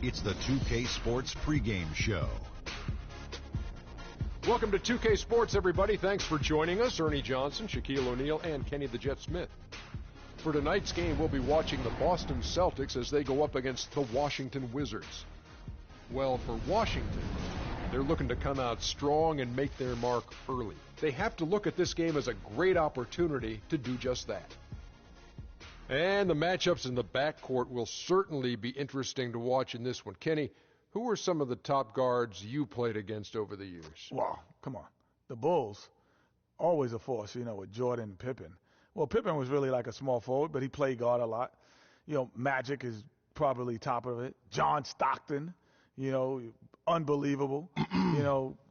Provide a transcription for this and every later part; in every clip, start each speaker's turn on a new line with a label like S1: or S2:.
S1: It's the 2K Sports pregame show.
S2: Welcome to 2K Sports, everybody. Thanks for joining us. Ernie Johnson, Shaquille O'Neal, and Kenny the Jet Smith. For tonight's game, we'll be watching the Boston Celtics as they go up against the Washington Wizards. Well, for Washington, they're looking to come out strong and make their mark early. They have to look at this game as a great opportunity to do just that. And the matchups in the backcourt will certainly be interesting to watch in this one. Kenny, who are some of the top guards you played against over the years?
S3: Well, come on. The Bulls, always a force, with Jordan and Pippen. Well, Pippen was really like a small forward, but he played guard a lot. Magic is probably top of it. John Stockton, unbelievable.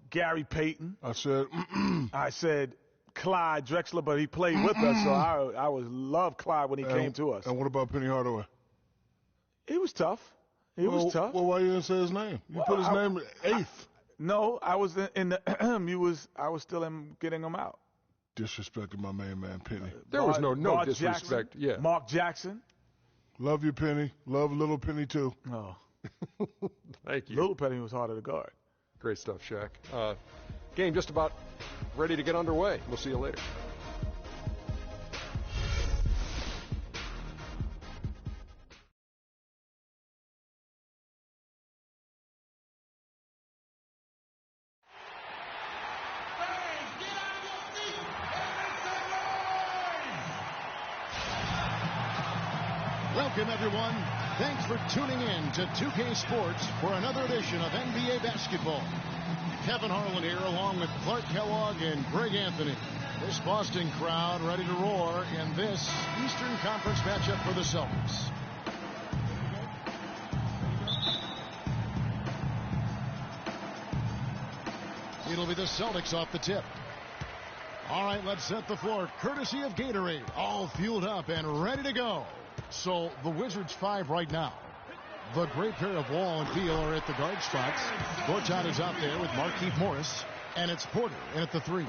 S3: Gary Payton. I said Clyde Drexler, but he played with us, so I love Clyde when he came to us.
S4: And what about Penny Hardaway?
S3: He was tough. He was tough.
S4: Well, why you didn't say his name? You put his name eighth.
S3: No, I was in the I was still getting him out.
S4: Disrespected my main man, Penny.
S2: There was no disrespect.
S3: Jackson, Mark Jackson.
S4: Love you, Penny. Love little Penny, too.
S3: Oh.
S2: Thank you.
S3: Little Penny was harder to guard.
S2: Great stuff, Shaq. Game just about ready to get underway. We'll see you later.
S5: Welcome, everyone. Thanks for tuning in to 2K Sports for another edition of NBA basketball. Kevin Harlan here along with Clark Kellogg and Greg Anthony. This Boston crowd ready to roar in this Eastern Conference matchup for the Celtics. It'll be the Celtics off the tip. All right, let's set the floor courtesy of Gatorade. All fueled up and ready to go. So the Wizards 5 right now. The great pair of Wall and Beal are at the guard spots. Gortat is out there with Markieff Morris. And it's Porter in at the 3.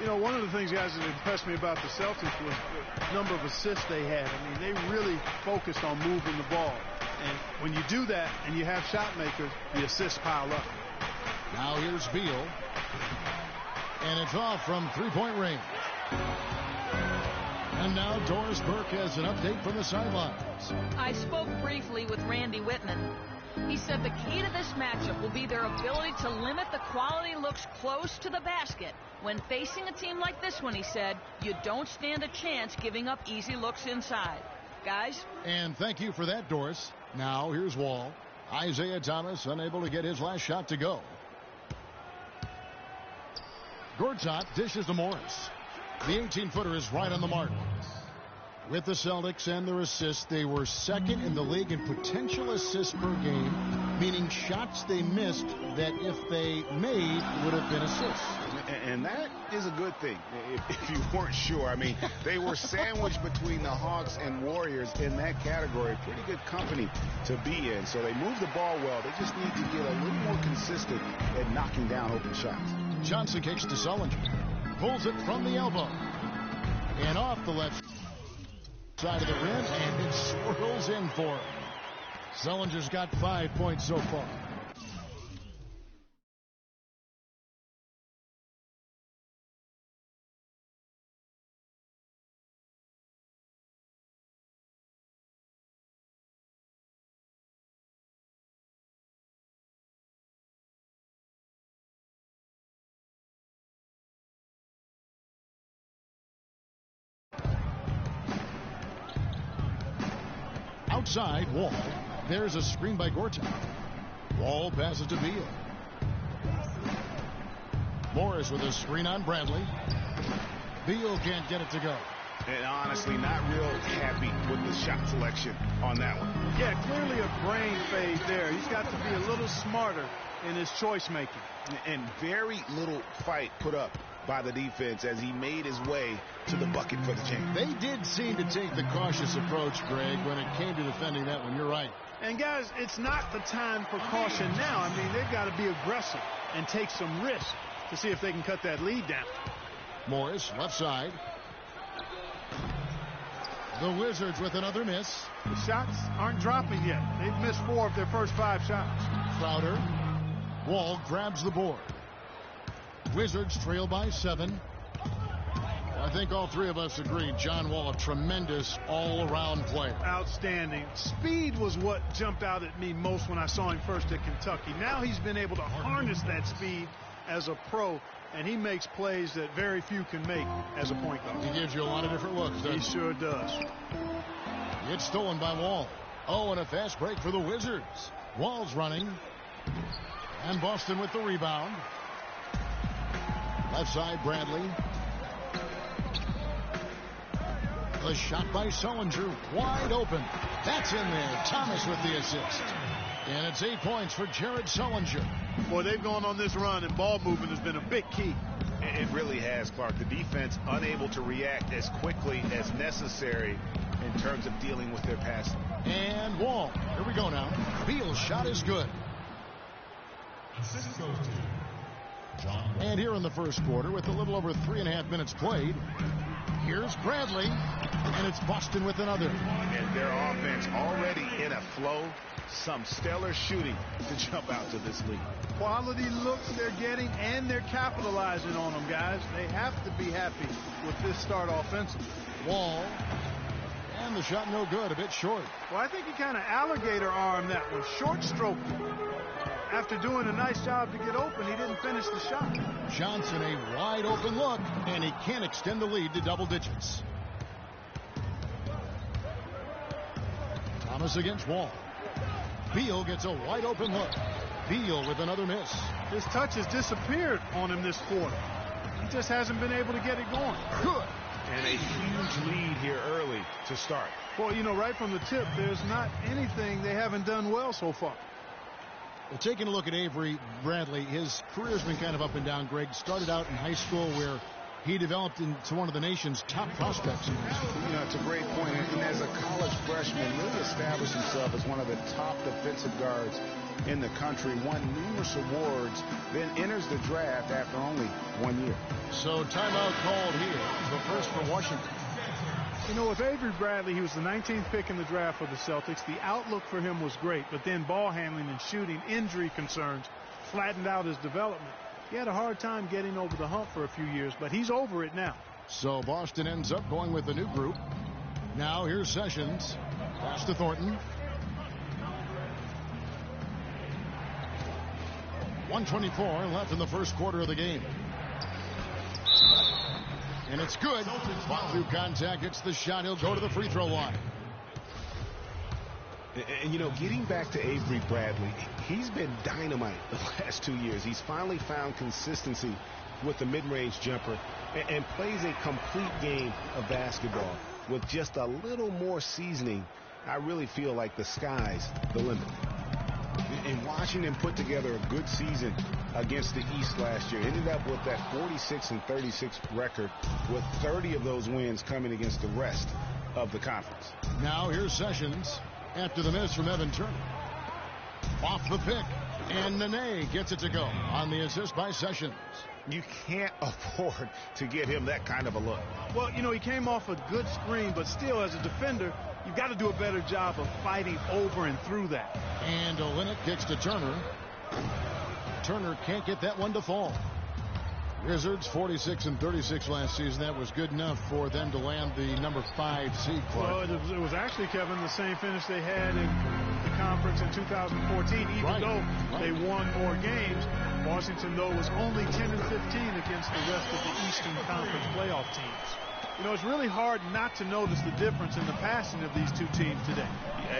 S6: One of the things, guys, that impressed me about the Celtics was the number of assists they had. I mean, they really focused on moving the ball. And when you do that and you have shot makers, the assists pile up.
S5: Now here's Beal. And it's off from three-point range. And now Doris Burke has an update from the sidelines.
S7: I spoke briefly with Randy Whitman. He said the key to this matchup will be their ability to limit the quality looks close to the basket. When facing a team like this one, he said, you don't stand a chance giving up easy looks inside. Guys?
S5: And thank you for that, Doris. Now here's Wall. Isaiah Thomas unable to get his last shot to go. Gortat dishes to Morris. The 18-footer is right on the mark. With the Celtics and their assists, they were second in the league in potential assists per game, meaning shots they missed that if they made would have been assists.
S8: And that is a good thing, if you weren't sure. I mean, they were sandwiched between the Hawks and Warriors in that category. Pretty good company to be in. So they moved the ball well. They just need to get a little more consistent at knocking down open shots.
S5: Johnson kicks to Sullinger. Pulls it from the elbow. And off the left side of the rim, and it swirls in for him. Sullinger's got 5 points so far. Outside, Wall. There's a screen by Gortat. Wall passes to Beal. Morris with a screen on Bradley. Beal can't get it to go.
S8: And honestly, not real happy with the shot selection on that one.
S6: Yeah, clearly a brain fade there. He's got to be a little smarter in his choice making.
S8: And very little fight put up by the defense as he made his way to the bucket for the jam.
S5: They did seem to take the cautious approach, Greg, when it came to defending that one. You're right.
S6: And, guys, it's not the time for caution now. I mean, they've got to be aggressive and take some risk to see if they can cut that lead down.
S5: Morris, left side. The Wizards with another miss.
S6: The shots aren't dropping yet. They've missed 4 of their first 5 shots.
S5: Crowder. Wall grabs the board. Wizards trail by 7. I think all 3 of us agree John Wall, a tremendous all-around player.
S6: Outstanding. Speed was what jumped out at me most when I saw him first at Kentucky. Now he's been able to harness that speed as a pro, and he makes plays that very few can make as a point guard.
S5: He gives you a lot of different looks, doesn't he?
S6: He sure does.
S5: It's stolen by Wall. Oh, and a fast break for the Wizards. Wall's running. And Boston with the rebound. Left side, Bradley. The shot by Sullinger, wide open. That's in there. Thomas with the assist. And it's 8 points for Jared Sullinger.
S6: Boy, they've gone on this run, and ball movement has been a big key.
S8: It really has, Clark. The defense unable to react as quickly as necessary in terms of dealing with their passing.
S5: And Wall. Here we go now. Beal's shot is good. And here in the first quarter, with a little over 3.5 minutes played, here's Bradley, and it's Boston with another.
S8: And their offense already in a flow. Some stellar shooting to jump out to this lead.
S6: Quality looks they're getting, and they're capitalizing on them, guys. They have to be happy with this start offensively.
S5: Wall. And the shot no good, a bit short.
S6: Well, I think he kind of alligator armed that one, short stroke. After doing a nice job to get open, he didn't finish the shot.
S5: Johnson, a wide open look, and he can't extend the lead to double digits. Thomas against Wall. Beal gets a wide open look. Beal with another miss.
S6: His touch has disappeared on him this quarter. He just hasn't been able to get it going.
S5: Good.
S8: And a huge lead here early to start.
S6: Well, you know, right from the tip, there's not anything they haven't done well so far.
S5: Well, taking a look at Avery Bradley, his career's been kind of up and down, Greg. Started out in high school where he developed into one of the nation's top prospects.
S8: You know, it's a great point. And as a college freshman, really established himself as one of the top defensive guards in the country, won numerous awards, then enters the draft after only 1 year.
S5: So timeout called here. The first for Washington.
S6: You know, with Avery Bradley, he was the 19th pick in the draft for the Celtics. The outlook for him was great, but then ball handling and shooting, injury concerns flattened out his development. He had a hard time getting over the hump for a few years, but he's over it now.
S5: So Boston ends up going with a new group. Now here's Sessions. Pass to Thornton. 1:24 left in the first quarter of the game. And it's good. Ball through contact. It's the shot. He'll go to the free throw line.
S8: And, you know, getting back to Avery Bradley, he's been dynamite the last 2 years. He's finally found consistency with the mid-range jumper and plays a complete game of basketball. With just a little more seasoning, I really feel like the sky's the limit. And watching him put together a good season against the East last year, ended up with that 46-36 record, with 30 of those wins coming against the rest of the conference.
S5: Now here's Sessions after the miss from Evan Turner. Off the pick, and Nene gets it to go on the assist by Sessions.
S8: You can't afford to give him that kind of a look.
S6: Well, you know, he came off a good screen, but still, as a defender, you've got to do a better job of fighting over and through that.
S5: And Olynyk kicks to Turner. Turner can't get that one to fall. Wizards 46-36 last season. That was good enough for them to land the number 5 seed.
S6: Well, it was actually, Kevin, the same finish they had in the conference in 2014, even though they won more games. Washington, though, was only 10-15 against the rest of the Eastern Conference playoff teams. You know, it's really hard not to notice the difference in the passing of these two teams today.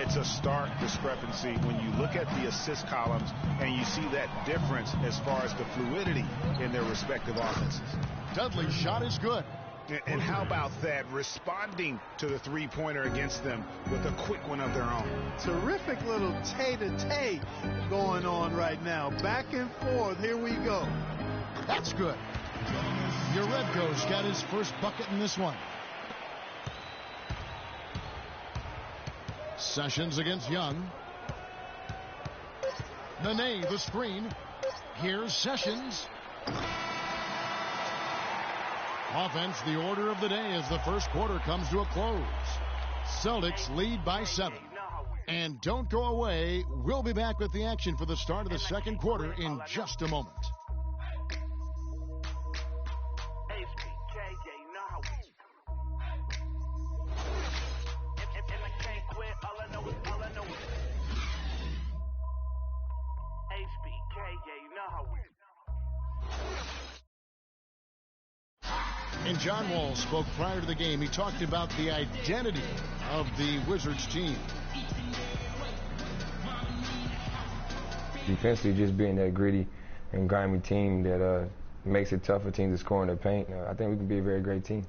S8: It's a stark discrepancy when you look at the assist columns and you see that difference as far as the fluidity in their respective offenses.
S5: Dudley's shot is good.
S8: And how about that, responding to the three-pointer against them with a quick one of their own.
S6: Terrific little tay-to-tay going on right now. Back and forth. Here we go.
S5: That's good. Uredko's got his first bucket in this one. Sessions against Young. Nene, the screen. Here's Sessions. Offense, the order of the day as the first quarter comes to a close. Celtics lead by 7. And don't go away. We'll be back with the action for the start of the second quarter in just a moment. And John Wall spoke prior to the game. He talked about the identity of the Wizards team.
S9: Defensively, just being that gritty and grimy team that makes it tough for teams to score in their paint. I think we can be a very great team.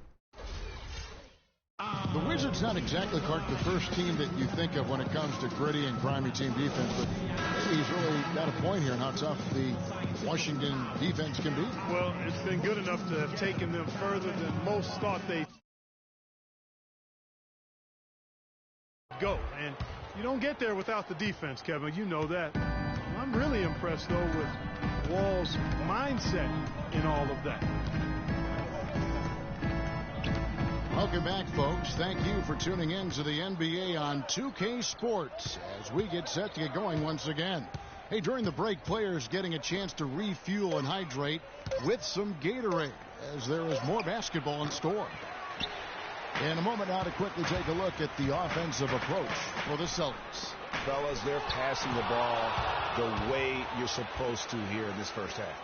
S5: The Wizards not exactly, Clark, the first team that you think of when it comes to gritty and grimy team defense, but maybe he's really got a point here on how tough the Washington defense can be.
S6: Well, it's been good enough to have taken them further than most thought they'd go. And you don't get there without the defense, Kevin. You know that. I'm really impressed, though, with Wall's mindset in all of that.
S5: Welcome back, folks. Thank you for tuning in to the NBA on 2K Sports as we get set to get going once again. Hey, during the break, players getting a chance to refuel and hydrate with some Gatorade as there is more basketball in store. In a moment now to quickly take a look at the offensive approach for the Celtics.
S8: Fellas, they're passing the ball the way you're supposed to here in this first half.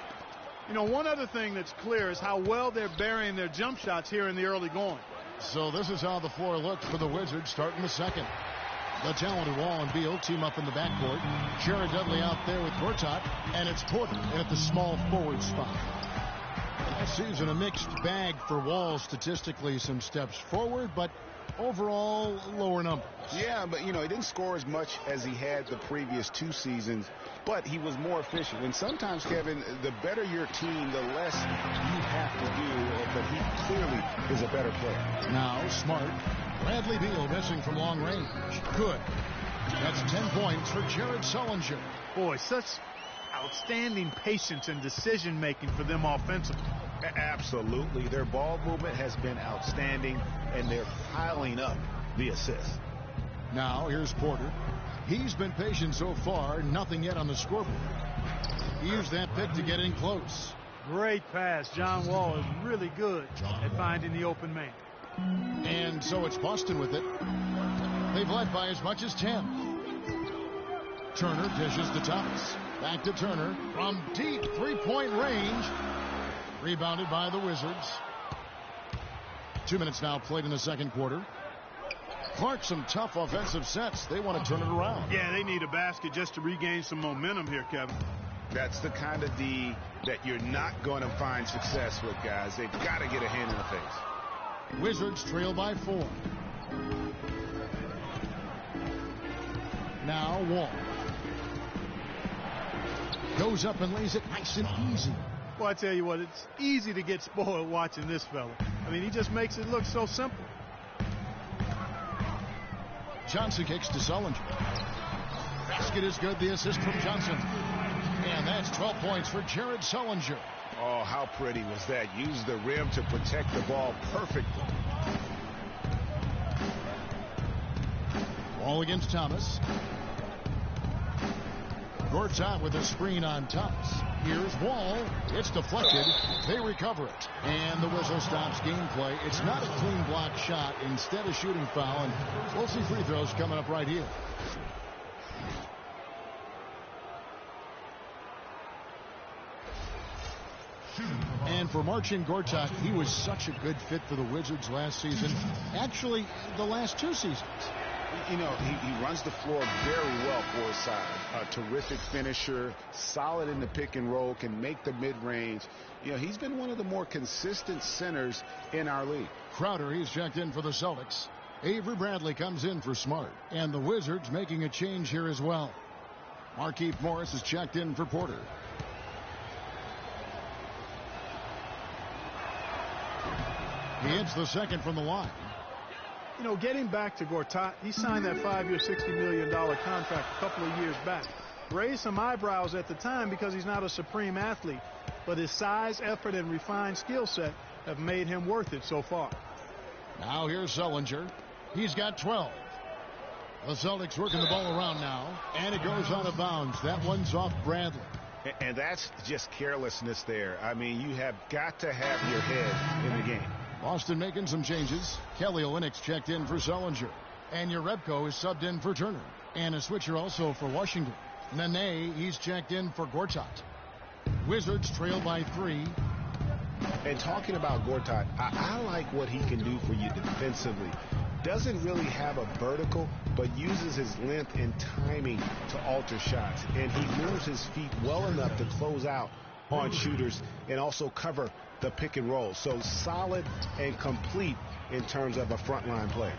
S6: You know, one other thing that's clear is how well they're burying their jump shots here in the early going.
S5: So this is how the floor looks for the Wizards starting the second. The talented Wall and Beal team up in the backcourt. Jared Dudley out there with Gortat, and it's Porter in at the small forward spot. Last season, a mixed bag for Wall statistically, some steps forward, but overall lower numbers.
S8: Yeah, but, you know, he didn't score as much as he had the previous 2 seasons, but he was more efficient. And sometimes, Kevin, the better your team, the less you have to do, but he clearly is a better player.
S5: Now, Smart. Bradley Beal missing from long range. Good. That's 10 points for Jared Sullinger.
S6: Boy, such outstanding patience and decision-making for them offensively.
S8: Absolutely. Their ball movement has been outstanding, and they're piling up the assists.
S5: Now, here's Porter. He's been patient so far. Nothing yet on the scoreboard. He used that pick to get in close.
S6: Great pass. John Wall is really good at finding the open man.
S5: And so it's Boston with it. They've led by as much as 10. Turner dishes to Thomas. Back to Turner from deep three-point range. Rebounded by the Wizards. 2 minutes now played in the second quarter. Clark, some tough offensive sets. They want to turn it around.
S6: Yeah, they need a basket just to regain some momentum here, Kevin.
S8: That's the kind of D that you're not going to find success with, guys. They've got to get a hand in the face.
S5: Wizards trail by 4. Now Wall. Goes up and lays it nice and easy.
S6: Well, I tell you what, it's easy to get spoiled watching this fella. I mean, he just makes it look so simple.
S5: Johnson kicks to Sullinger. Basket is good. The assist from Johnson. And that's 12 points for Jared Sullinger.
S8: Oh, how pretty was that? Used the rim to protect the ball perfectly.
S5: Wall against Thomas. Gortat with a screen on Thomas. Here's Wall. It's deflected. They recover it. And the whistle stops gameplay. It's not a clean block shot. Instead, a shooting foul. And we'll see free throws coming up right here. And for Marcin Gortat, he was such a good fit for the Wizards last season. Actually, the last 2 seasons.
S8: You know, he runs the floor very well for his side. A terrific finisher, solid in the pick and roll, can make the mid-range. You know, he's been one of the more consistent centers in our league.
S5: Crowder, he's checked in for the Celtics. Avery Bradley comes in for Smart. And the Wizards making a change here as well. Markieff Morris is checked in for Porter. He hits the second from the line.
S6: You know, getting back to Gortat, he signed that 5-year, $60 million contract a couple of years back. Raised some eyebrows at the time because he's not a supreme athlete, but his size, effort, and refined skill set have made him worth it so far.
S5: Now here's Sullinger. He's got 12. The Celtics working the ball around now, and it goes out of bounds. That one's off Bradley.
S8: And that's just carelessness there. I mean, you have got to have your head in the game.
S5: Boston making some changes. Kelly Olynyk's checked in for Sullinger. And Jerebko is subbed in for Turner. And a switcher also for Washington. Nene, he's checked in for Gortat. Wizards trail by 3.
S8: And talking about Gortat, I like what he can do for you defensively. Doesn't really have a vertical, but uses his length and timing to alter shots. And he moves his feet well enough to close out on shooters and also cover the pick and roll. So solid and complete in terms of a frontline player.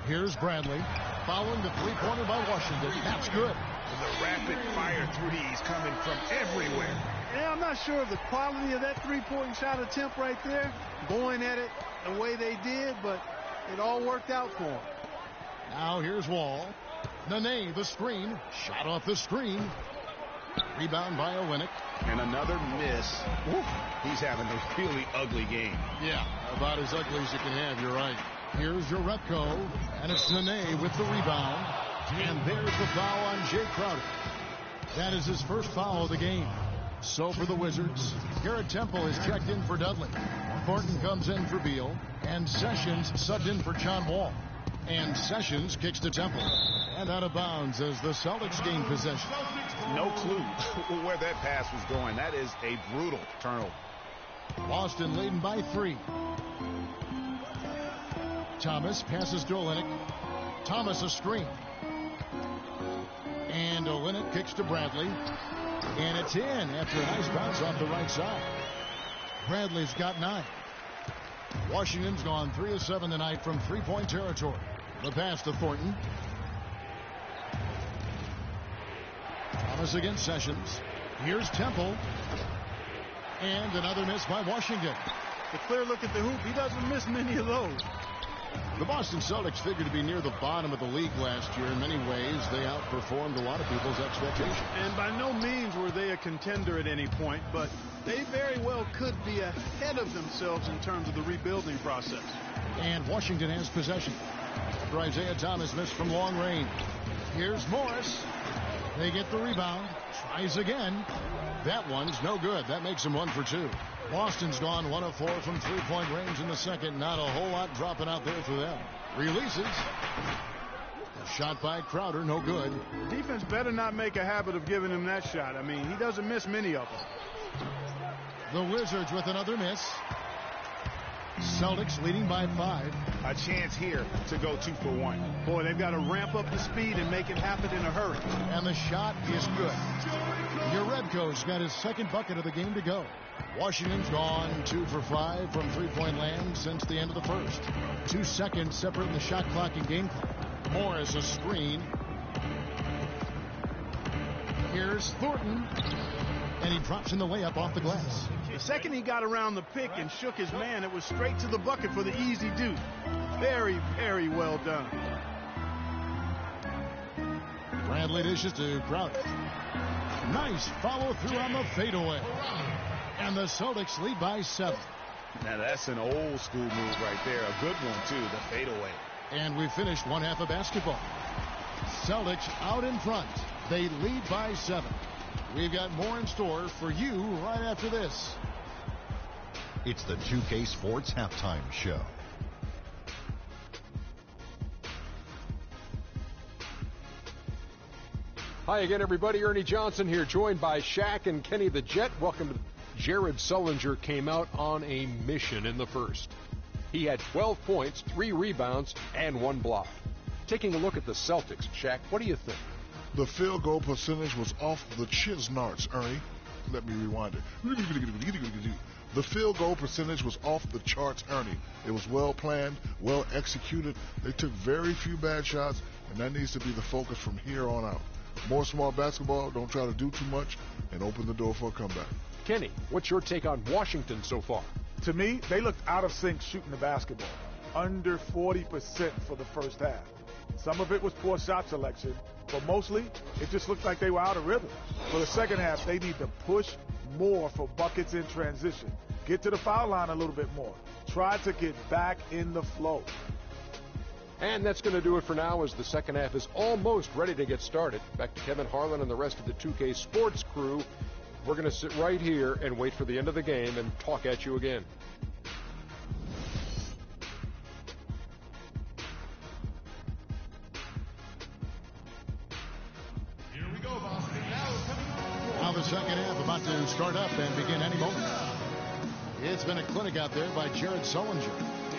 S5: Here's Bradley following the three-pointer by Washington. That's good.
S8: The rapid-fire threes coming from everywhere.
S6: Yeah, I'm not sure of the quality of that three-point shot attempt right there, going at it the way they did, but it all worked out for him.
S5: Now here's Wall. Nene, the screen. Shot off the screen. Rebound by Oleynik.
S8: And another miss. Oof. He's having a really ugly game.
S5: Yeah, about as ugly as you can have, you're right. Here's Jerebko, and it's Nene with the rebound. And there's the foul on Jay Crowder. That is his first foul of the game. So for the Wizards, Garrett Temple is checked in for Dudley. Thornton comes in for Beal, and Sessions subbed in for John Wall. And Sessions kicks to Temple. And out of bounds as the Celtics gain possession.
S8: No clue where that pass was going. That is a brutal turnover.
S5: Boston leading by 3. Thomas passes to Oleynik. Thomas a screen. And Oleynik kicks to Bradley. And it's in after a nice bounce off the right side. Bradley's got 9. Washington's gone 3 of 7 tonight from three-point territory. The pass to Thornton. Thomas against Sessions. Here's Temple. And another miss by Washington.
S6: The clear look at the hoop, he doesn't miss many of those.
S5: The Boston Celtics figured to be near the bottom of the league last year. In many ways, they outperformed a lot of people's expectations.
S6: And by no means were they a contender at any point, but they very well could be ahead of themselves in terms of the rebuilding process.
S5: And Washington has possession. After Isaiah Thomas missed from long range. Here's Morris. They get the rebound. Tries again. That one's no good. That makes him 1 for 2. Boston's gone 1 of 4 from three-point range in the second. Not a whole lot dropping out there for them. Releases. A shot by Crowder, no good.
S6: Defense better not make a habit of giving him that shot. I mean, he doesn't miss many of them.
S5: The Wizards with another miss. Celtics leading by 5.
S8: A chance here to go 2 for 1.
S6: Boy, they've got to ramp up the speed and make it happen in a hurry.
S5: And the shot is good. Jerebko's got his second bucket of the game to go. Washington's gone 2 for 5 from three-point land since the end of the first. 2 seconds separating the shot clock and game clock. Morris a screen. Here's Thornton. And he drops in the layup off the glass.
S6: The second he got around the pick and shook his man, it was straight to the bucket for the easy do. Very, very well done.
S5: Bradley dishes to Crowder. Nice follow through on the fadeaway. And the Celtics lead by 7.
S8: Now that's an old school move right there. A good one too, the fadeaway.
S5: And we finished one half of basketball. Celtics out in front. They lead by 7. We've got more in store for you right after this.
S1: It's the 2K Sports Halftime Show.
S2: Hi again, everybody. Ernie Johnson here, joined by Shaq and Kenny the Jet. Welcome to Jared Sullinger. Came out on a mission in the first. He had 12 points, 3 rebounds, and 1 block. Taking a look at the Celtics, Shaq, what do you think?
S4: The field goal percentage was off the Chisnarts, Ernie. Let me rewind it. The field goal percentage was off the charts, Ernie. It was well planned, well executed. They took very few bad shots, and that needs to be the focus from here on out. More smart basketball, don't try to do too much, and open the door for a comeback.
S2: Kenny, what's your take on Washington so far?
S3: To me, they looked out of sync shooting the basketball. Under 40% for the first half. Some of it was poor shot selection, but mostly it just looked like they were out of rhythm. For the second half, they need to push more for buckets in transition. Get to the foul line a little bit more. Try to get back in the flow.
S2: And that's going to do it for now, as the second half is almost ready to get started. Back to Kevin Harlan and the rest of the 2K Sports crew. We're going to sit right here and wait for the end of the game and talk at you again.
S5: Here we go, Boston. Now the second half about to start up and begin any moment. It's been a clinic out there by Jared Sullinger.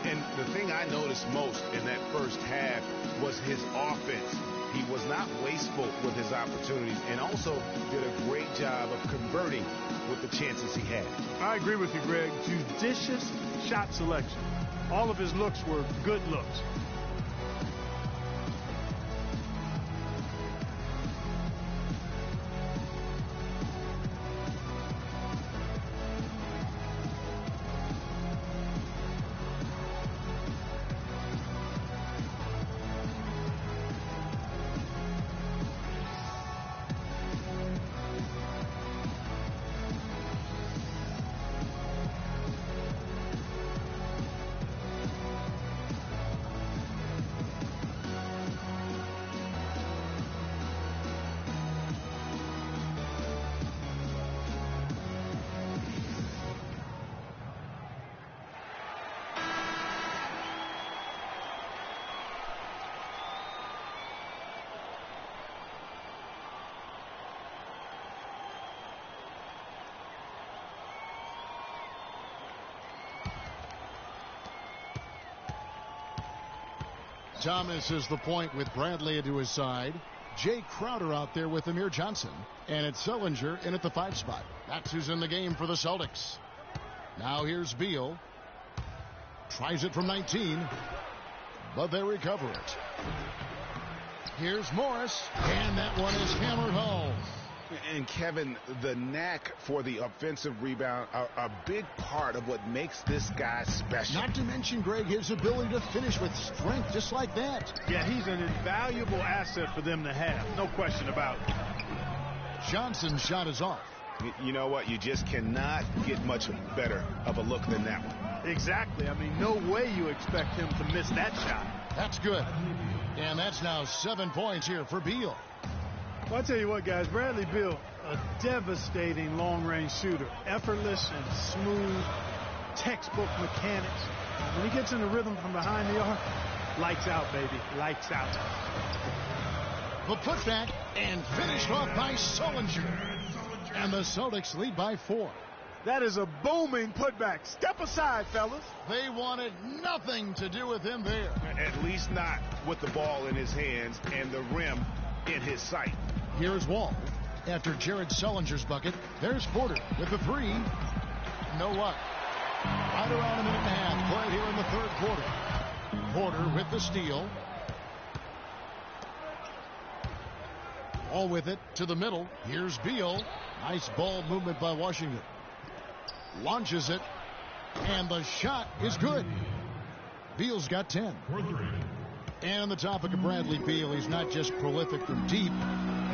S8: And the thing I noticed most in that first half was his offense. He was not wasteful with his opportunities and also did a great job of converting with the chances he had.
S6: I agree with you, Greg. Judicious shot selection. All of his looks were good looks.
S5: Thomas is the point with Bradley to his side. Jay Crowder out there with Amir Johnson. And it's Sullinger in at the 5 spot. That's who's in the game for the Celtics. Now here's Beal. Tries it from 19. But they recover it. Here's Morris. And that one is hammered home.
S8: And Kevin, the knack for the offensive rebound are a big part of what makes this guy special.
S5: Not to mention, Greg, his ability to finish with strength just like that.
S6: Yeah, he's an invaluable asset for them to have. No question about it.
S5: Johnson's shot is off.
S8: You know what? You just cannot get much better of a look than that one.
S6: Exactly. I mean, no way you expect him to miss that shot.
S5: That's good. And that's now 7 points here for Beal.
S6: Well, I'll tell you what, guys, Bradley Beal, a devastating long-range shooter. Effortless and smooth, textbook mechanics. When he gets in the rhythm from behind the arc, lights out, baby, lights out.
S5: The putback and finished off by Sullinger. And the Celtics lead by 4.
S6: That is a booming putback. Step aside, fellas.
S5: They wanted nothing to do with him there.
S8: At least not with the ball in his hands and the rim in his sight.
S5: Here's Wall. After Jared Sullinger's bucket, there's Porter with the 3. No luck. Right around a minute and a half played here in the third quarter. Porter with the steal. All with it to the middle. Here's Beal. Nice ball movement by Washington. Launches it. And the shot is good. Beal's got 10. And on the topic of Bradley Beal, he's not just prolific from deep,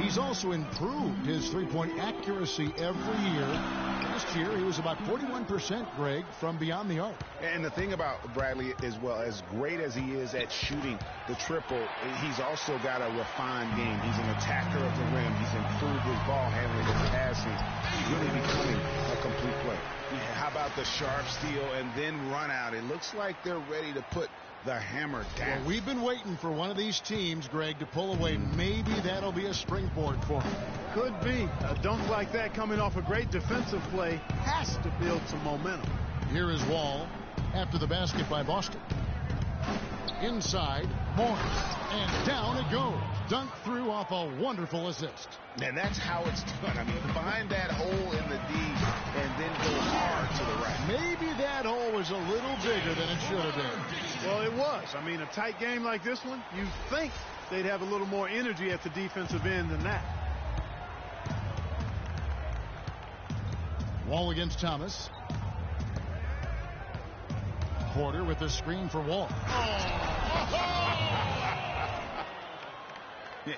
S5: he's also improved his three-point accuracy every year. Last year, he was about 41%, Greg, from beyond the arc.
S8: And the thing about Bradley is, well, as great as he is at shooting the triple, he's also got a refined game. He's an attacker of the rim. He's improved his ball handling, his passing. He's really becoming a complete player. Yeah, how about the sharp steal and then run out? It looks like they're ready to put the hammer down.
S5: Well, we've been waiting for one of these teams, Greg, to pull away. Maybe that'll be a springboard for him.
S6: Could be. A dunk like that coming off a great defensive play has to build some momentum.
S5: Here is Wall after the basket by Boston. Inside, Morris, and down it goes. Dunk through off a wonderful assist.
S8: And that's how it's done. I mean, find that hole in the D and then go hard to the right.
S5: Maybe that hole was a little bigger than it should have been.
S6: Well, it was. I mean, a tight game like this one, you think they'd have a little more energy at the defensive end than that.
S5: Wall against Thomas. Porter with the screen for Wall.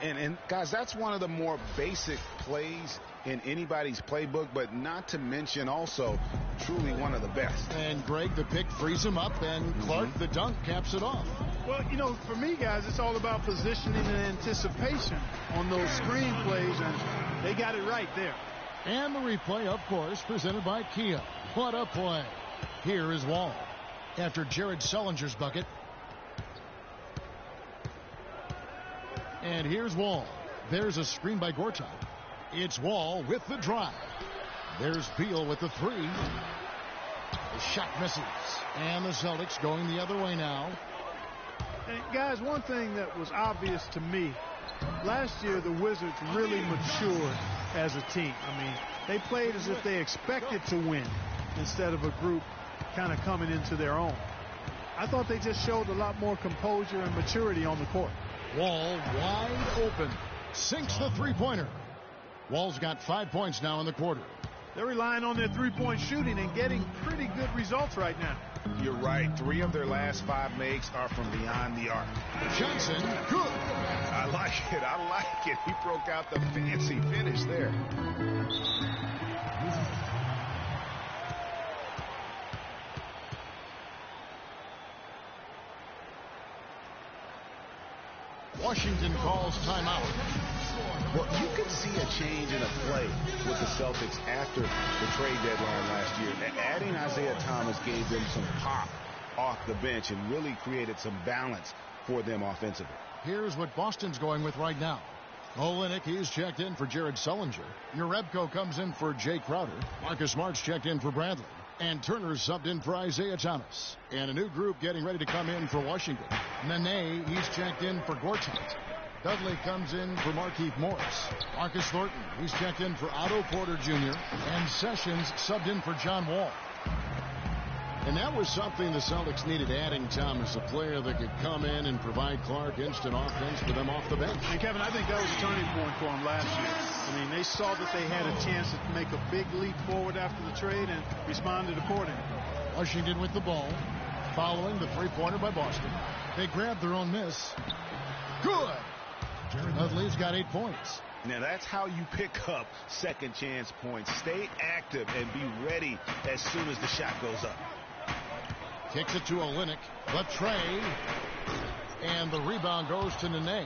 S8: And guys, that's one of the more basic plays in anybody's playbook, but not to mention also truly one of the best.
S5: And Greg, the pick frees him up, and Clark, the dunk, caps it off.
S6: Well, you know, for me, guys, it's all about positioning and anticipation on those screen plays, and they got it right there.
S5: And the replay, of course, presented by Kia. What a play. Here is Wall. After Jared Sellinger's bucket. And here's Wall. There's a screen by Gortat. It's Wall with the drive. There's Beal with the three. The shot misses. And the Celtics going the other way now.
S6: And guys, one thing that was obvious to me, last year the Wizards really matured as a team. I mean, they played as if they expected to win instead of a group kind of coming into their own. I thought they just showed a lot more composure and maturity on the court.
S5: Wall wide open. Sinks the three-pointer. Wall's got 5 points now in the quarter.
S6: They're relying on their three-point shooting and getting pretty good results right now.
S8: You're right. 3 of their last 5 makes are from beyond the arc.
S5: Johnson, good.
S8: I like it. I like it. He broke out the fancy finish there.
S5: Washington calls timeout.
S8: Well, you could see a change in a play with the Celtics after the trade deadline last year. Adding Isaiah Thomas gave them some pop off the bench and really created some balance for them offensively.
S5: Here's what Boston's going with right now. Olynyk, he's checked in for Jared Sullinger. Jerebko comes in for Jay Crowder. Marcus Smart's checked in for Bradley. And Turner's subbed in for Isaiah Thomas. And a new group getting ready to come in for Washington. Nene, he's checked in for Gortat. Dudley comes in for Markieff Morris. Marcus Thornton, he's checked in for Otto Porter Jr. And Sessions subbed in for John Wall. And that was something the Celtics needed, adding Thomas, a player that could come in and provide Clark instant offense for them off the bench.
S6: And Kevin, I think that was a turning point for them last year. I mean, they saw that they had a chance to make a big leap forward after the trade and responded accordingly.
S5: Washington with the ball, following the three-pointer by Boston. They grabbed their own miss. Good. Dudley's got 8 points.
S8: Now that's how you pick up second chance points. Stay active and be ready as soon as the shot goes up.
S5: Kicks it to Olynyk. The tray. And the rebound goes to Nene.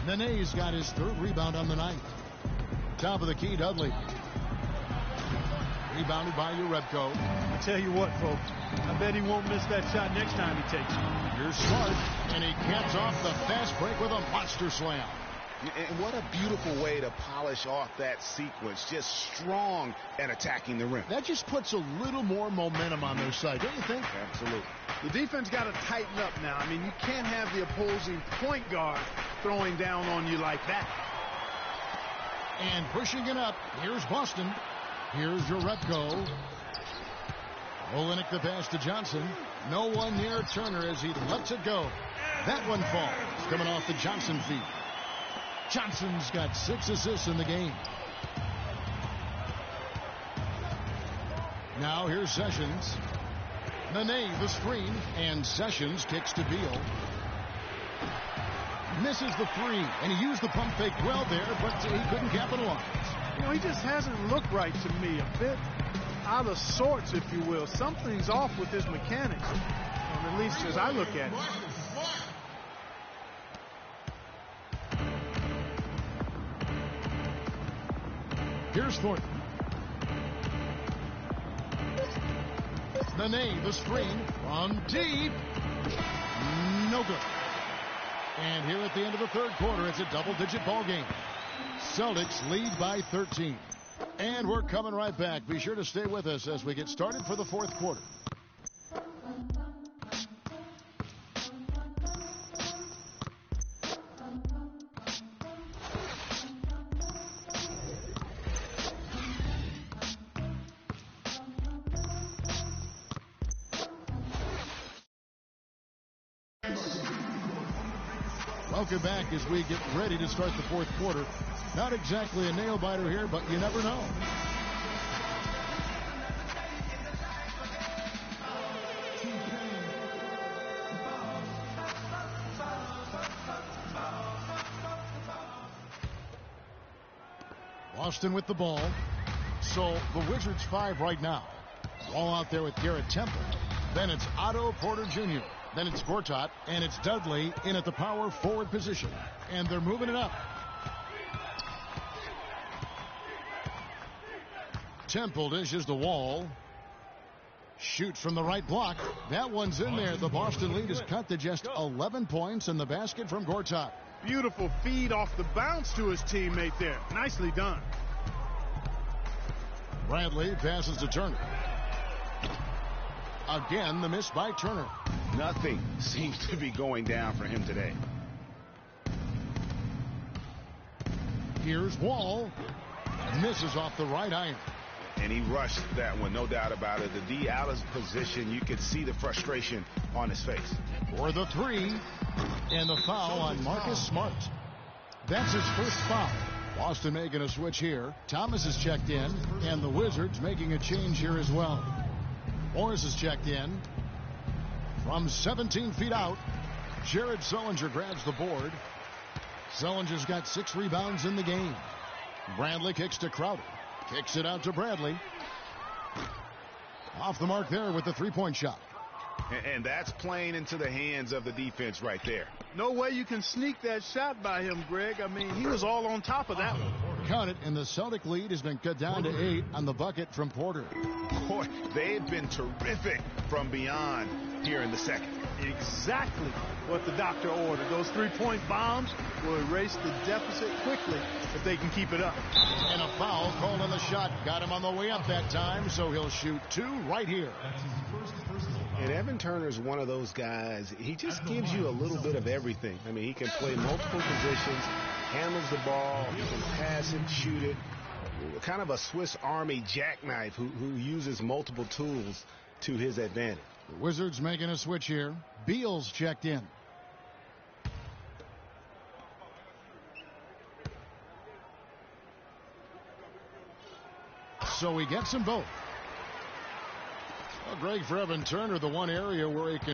S5: Nene's got his 3rd rebound on the night. Top of the key, Dudley. Rebounded by Jerebko.
S6: I tell you what, folks. I bet he won't miss that shot next time he takes it.
S5: Here's Smart. And he caps off the fast break with a monster slam.
S8: And what a beautiful way to polish off that sequence. Just strong at attacking the rim.
S5: That just puts a little more momentum on their side, don't you think?
S8: Absolutely.
S6: The defense got to tighten up now. I mean, you can't have the opposing point guard throwing down on you like that.
S5: And pushing it up. Here's Boston. Here's Jerebko. Olynyk the pass to Johnson. No one near Turner as he lets it go. That one falls. Coming off the Johnson feed. Johnson's got 6 assists in the game. Now here's Sessions. Nene the screen, and Sessions kicks to Beal. Misses the 3, and he used the pump fake well there, but he couldn't capitalize.
S6: You know, he just hasn't looked right to me. A bit out of sorts, if you will. Something's off with his mechanics, at least as I look at it.
S5: Here's Thornton. Nene, the screen from deep. No good. And here at the end of the 3rd quarter, it's a double-digit ball game. Celtics lead by 13. And we're coming right back. Be sure to stay with us as we get started for the 4th quarter. Welcome back as we get ready to start the 4th quarter. Not exactly a nail-biter here, but you never know. Boston with the ball. So the Wizards 5 right now. Ball out there with Garrett Temple. Then it's Otto Porter Jr. Then it's Gortat, and it's Dudley in at the power forward position. And they're moving it up. Temple dishes the Wall. Shoots from the right block. That one's in there. The Boston lead is cut to just 11 points in the basket from Gortat.
S6: Beautiful feed off the bounce to his teammate there. Nicely done.
S5: Bradley passes to Turner. Again, the miss by Turner.
S8: Nothing seems to be going down for him today.
S5: Here's Wall. Misses off the right iron.
S8: And he rushed that one, no doubt about it. The D out of position, you could see the frustration on his face.
S5: For the three, and the foul on Marcus Smart. That's his first foul. Boston making a switch here. Thomas is checked in, and the Wizards making a change here as well. Morris is checked in. From 17 feet out, Jared Sullinger grabs the board. Sullinger's got 6 rebounds in the game. Bradley kicks to Crowder. Kicks it out to Bradley. Off the mark there with the three-point shot.
S8: And that's playing into the hands of the defense right there.
S6: No way you can sneak that shot by him, Greg. I mean, he was all on top of that one.
S5: Count it, and the Celtic lead has been cut down to 8 on the bucket from Porter.
S8: Boy, they've been terrific from beyond here in the second.
S6: Exactly what the doctor ordered. Those three-point bombs will erase the deficit quickly if they can keep it up.
S5: And a foul called on the shot. Got him on the way up that time, so he'll shoot 2 right here.
S8: And Evan Turner's one of those guys, he just gives you a little bit of everything. I mean, he can play multiple positions, handles the ball, he can pass it, shoot it. Kind of a Swiss Army jackknife who uses multiple tools to his advantage.
S5: The Wizards making a switch here. Beal's checked in. So he gets them both. Well, Greg, for Evan Turner, the one area where he can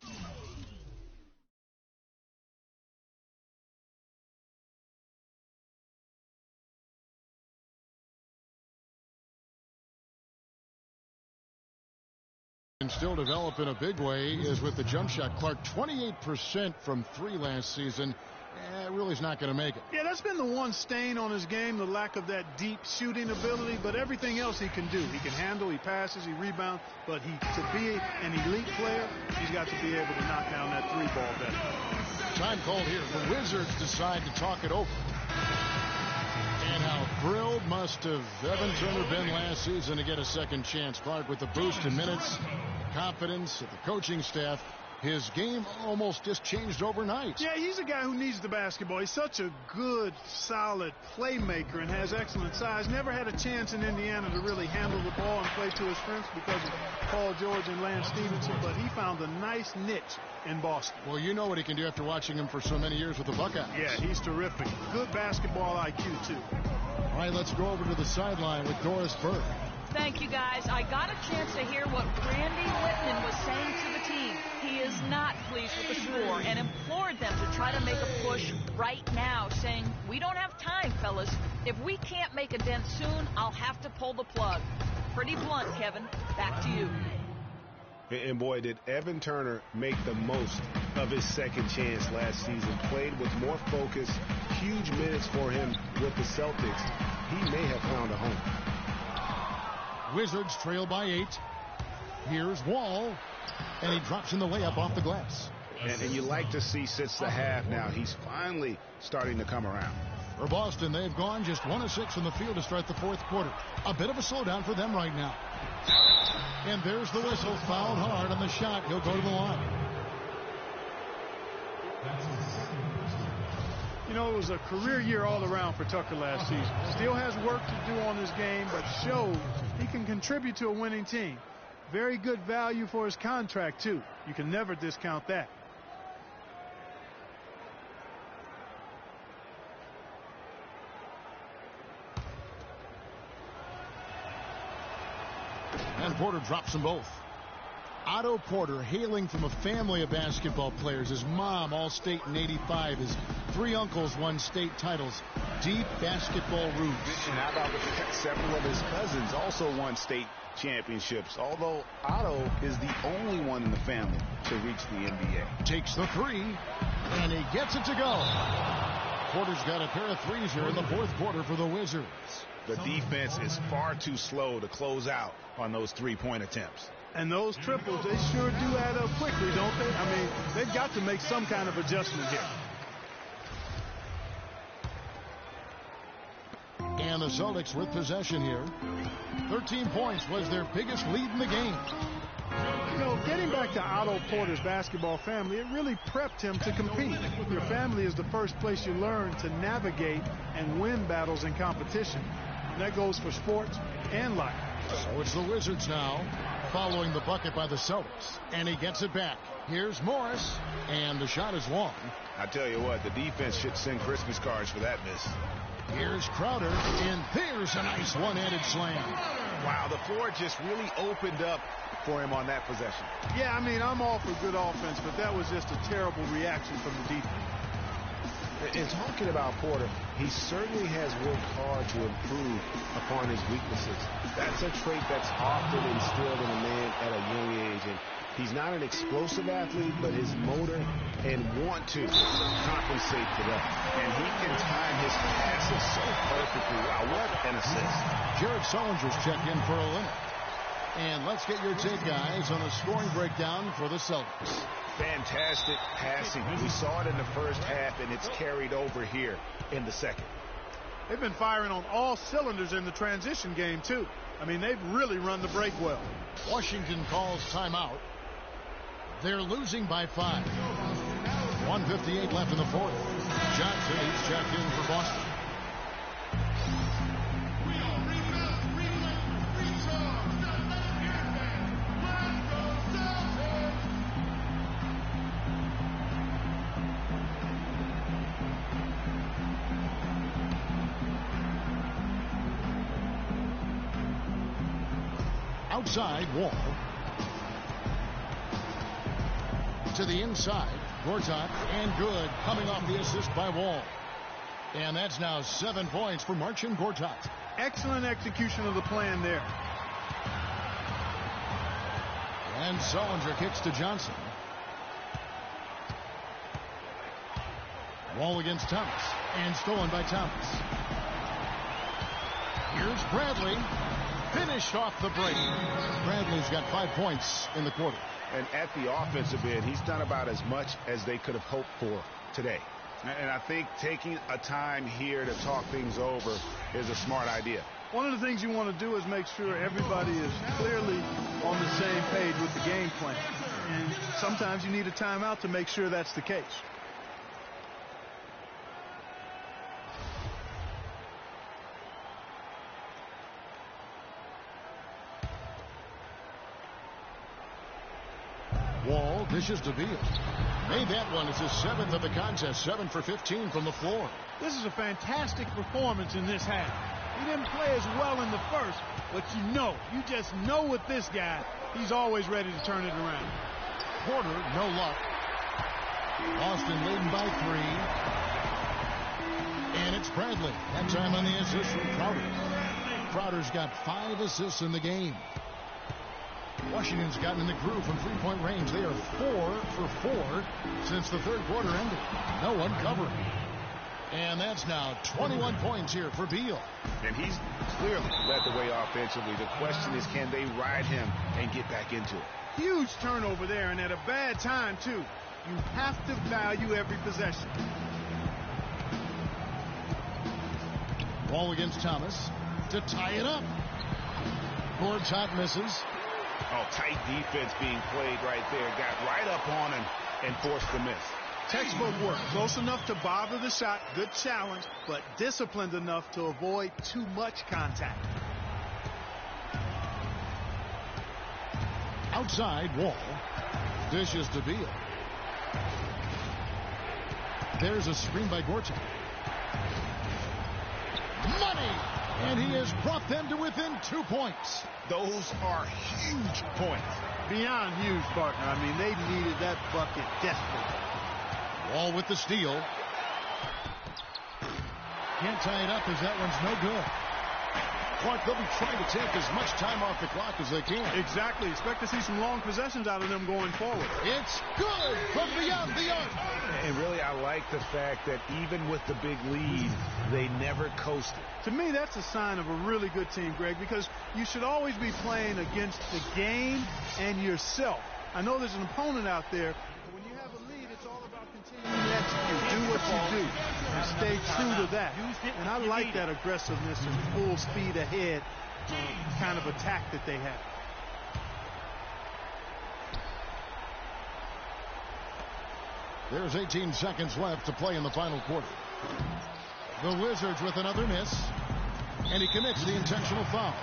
S5: still develop in a big way is with the jump shot. Clark, 28% from 3 last season. Really is not going to make it.
S6: Yeah, that's been the one stain on his game, the lack of that deep shooting ability, but everything else he can do. He can handle, he passes, he rebounds, but to be an elite player, he's got to be able to knock down that 3-ball better.
S5: Time called here. The Wizards decide to talk it over. And how thrilled must have Evan Turner been last season to get a second chance. Clark with the boost in minutes, confidence of the coaching staff. His game almost just changed overnight.
S6: Yeah, he's a guy who needs the basketball. He's such a good, solid playmaker and has excellent size. Never had a chance in Indiana to really handle the ball and play to his strengths because of Paul George and Lance Stevenson, but he found a nice niche in Boston.
S5: Well, you know what he can do after watching him for so many years with the Buckeyes.
S6: Yeah, he's terrific. Good basketball IQ, too.
S5: All right, let's go over to the sideline with Doris Burke.
S7: Thank you, guys. I got a chance to hear what Randy Whitman was saying to the team. He is not pleased with the score and implored them to try to make a push right now, saying, we don't have time, fellas. If we can't make a dent soon, I'll have to pull the plug. Pretty blunt, Kevin. Back to you.
S8: And boy, did Evan Turner make the most of his second chance last season. Played with more focus, huge minutes for him with the Celtics. He may have found a home.
S5: Wizards trail by 8. Here's Wall, and he drops in the layup off the glass.
S8: And you like to see since the half now, he's finally starting to come around.
S5: For Boston, they've gone just 1 of 6 from the field to start the fourth quarter. A bit of a slowdown for them right now. And there's the whistle, fouled hard on the shot. He'll go to the line.
S6: You know, it was a career year all around for Tucker last season. Still has work to do on his game, but shows he can contribute to a winning team. Very good value for his contract, too. You can never discount that.
S5: And Porter drops them both. Otto Porter, hailing from a family of basketball players. His mom, All-State in '85. His 3 uncles won state titles. Deep basketball roots.
S8: And how about the fact several of his cousins also won state championships, although Otto is the only one in the family to reach the NBA.
S5: Takes the 3, and he gets it to go. Porter's got a pair of 3s here in the 4th quarter for the Wizards.
S8: The defense is far too slow to close out on those 3-point attempts.
S6: And those triples, they sure do add up quickly, don't they? I mean, they've got to make some kind of adjustment here.
S5: And the Celtics with possession here. 13 points was their biggest lead in the game.
S6: You know, getting back to Otto Porter's basketball family, it really prepped him to compete. Your family is the first place you learn to navigate and win battles in competition. And that goes for sports and life.
S5: So it's the Wizards now, following the bucket by the Celtics. And he gets it back. Here's Morris, and the shot is long.
S8: I tell you what, the defense should send Christmas cards for that miss.
S5: Here's Crowder, and there's a nice one-handed slam.
S8: Wow, the floor just really opened up for him on that possession.
S6: Yeah, I mean, I'm all for good offense, but that was just a terrible reaction from the defense.
S8: And talking about Porter, he certainly has worked hard to improve upon his weaknesses. That's a trait that's often instilled in a man at a young age. And he's not an explosive athlete, but his motor and want to compensate for that. And he can time his passes so perfectly. Wow, what an assist.
S5: Jared Sullinger's checked in for a limit. And let's get your take, guys, on the scoring breakdown for the Celtics.
S8: Fantastic passing. We saw it in the first half, and it's carried over here in the second.
S6: They've been firing on all cylinders in the transition game, too. I mean, they've really run the break well.
S5: Washington calls timeout. They're losing by 5. 1:58 left in the 4th. Johnson, he's checked in for Boston. Outside, Wall. To the inside, Gortat, and good, coming off the assist by Wall. And that's now 7 points for Marcin Gortat.
S6: Excellent execution of the plan there.
S5: And Sullinger kicks to Johnson. Wall against Thomas, and stolen by Thomas. Here's Bradley. Finished off the break. Bradley's got 5 points in the quarter.
S8: And at the offensive end, he's done about as much as they could have hoped for today. And I think taking a time here to talk things over is a smart idea.
S6: One of the things you want to do is make sure everybody is clearly on the same page with the game plan. And sometimes you need a timeout to make sure that's the case.
S5: Wall dishes to Beal. Made that one. It's his 7th of the contest. 7 for 15 from the floor.
S6: This is a fantastic performance in this half. He didn't play as well in the first, but you just know with this guy, he's always ready to turn it around.
S5: Porter, no luck. Boston leading by 3. And it's Bradley. That time on the assist from Crowder. Crowder's got 5 assists in the game. Washington's gotten in the groove from 3-point range. They are 4 for 4 since the 3rd quarter ended. No one covering. And that's now 21 points here for Beal.
S8: And he's clearly led the way offensively. The question is, can they ride him and get back into it?
S6: Huge turnover there, and at a bad time, too. You have to value every possession.
S5: Ball against Thomas to tie it up. Gortat misses.
S8: Oh, tight defense being played right there. Got right up on him and forced the miss.
S6: Textbook work. Close enough to bother the shot. Good challenge, but disciplined enough to avoid too much contact.
S5: Outside, Wall. Dishes to Beal. There's a screen by Gortat. Money! And he has brought them to within 2 points.
S8: Those are huge points.
S6: Beyond huge, partner. I mean, they needed that bucket desperately.
S5: Wall with the steal. Can't tie it up as that one's no good. Clark, they'll be trying to take as much time off the clock as they can.
S6: Exactly. Expect to see some long possessions out of them going forward.
S5: It's good from beyond the arc.
S8: And really, I like the fact that even with the big lead, they never coasted.
S6: To me, that's a sign of a really good team, Greg, because you should always be playing against the game and yourself. I know there's an opponent out there, but when you have a lead, it's all about continuing to execute. Do what you do and stay true to that. And I like that aggressiveness and full speed ahead kind of attack that they have.
S5: There's 18 seconds left to play in the final quarter. The Wizards with another miss, and he commits the intentional foul.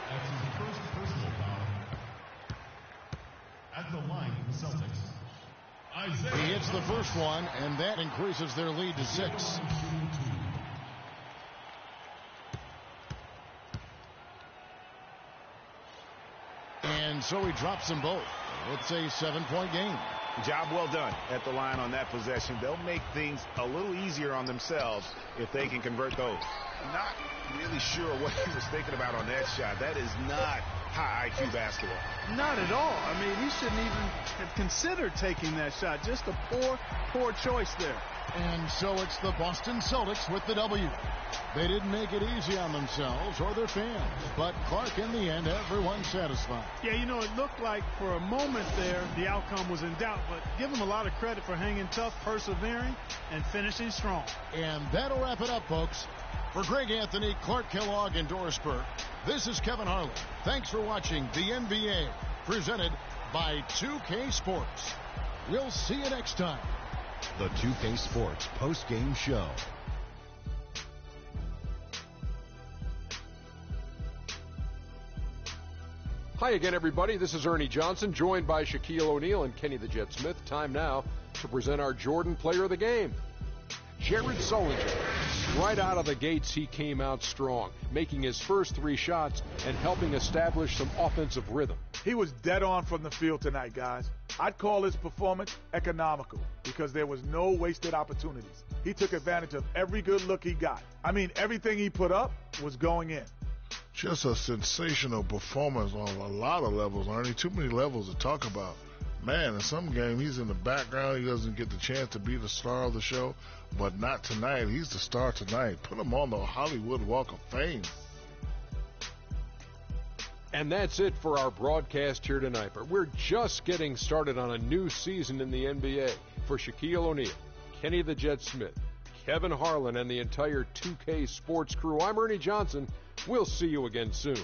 S10: That's his first personal foul at the line for the Celtics.
S5: He hits the first one, and that increases their lead to 6. And so he drops them both. It's a 7-point game.
S8: Job well done at the line on that possession. They'll make things a little easier on themselves if they can convert those. Not really sure what he was thinking about on that shot. That is not high IQ basketball.
S6: Not at all. I mean, he shouldn't even have considered taking that shot. Just a poor choice there.
S5: And so it's the Boston Celtics with the W. They didn't make it easy on themselves or their fans, but Clark, in the end, everyone's satisfied.
S6: Yeah, you know, it looked like for a moment there the outcome was in doubt, but give them a lot of credit for hanging tough, persevering, and finishing strong.
S5: And that'll wrap it up, folks. For Greg Anthony, Clark Kellogg, and Doris Burke, this is Kevin Harlan. Thanks for watching the NBA, presented by 2K Sports. We'll see you next time.
S1: The 2K Sports post-game show.
S2: Hi again, everybody. This is Ernie Johnson, joined by Shaquille O'Neal and Kenny the Jet Smith. Time now to present our Jordan Player of the Game. Jared Sullinger. Right out of the gates, he came out strong, making his first 3 shots and helping establish some offensive rhythm.
S3: He was dead on from the field tonight, guys. I'd call his performance economical because there was no wasted opportunities. He took advantage of every good look he got. I mean, everything he put up was going in.
S4: Just a sensational performance on a lot of levels, Ernie. Too many levels to talk about. Man, in some game, he's in the background. He doesn't get the chance to be the star of the show, but not tonight. He's the star tonight. Put him on the Hollywood Walk of Fame.
S2: And that's it for our broadcast here tonight. But we're just getting started on a new season in the NBA. For Shaquille O'Neal, Kenny the Jet Smith, Kevin Harlan, and the entire 2K Sports crew, I'm Ernie Johnson. We'll see you again soon.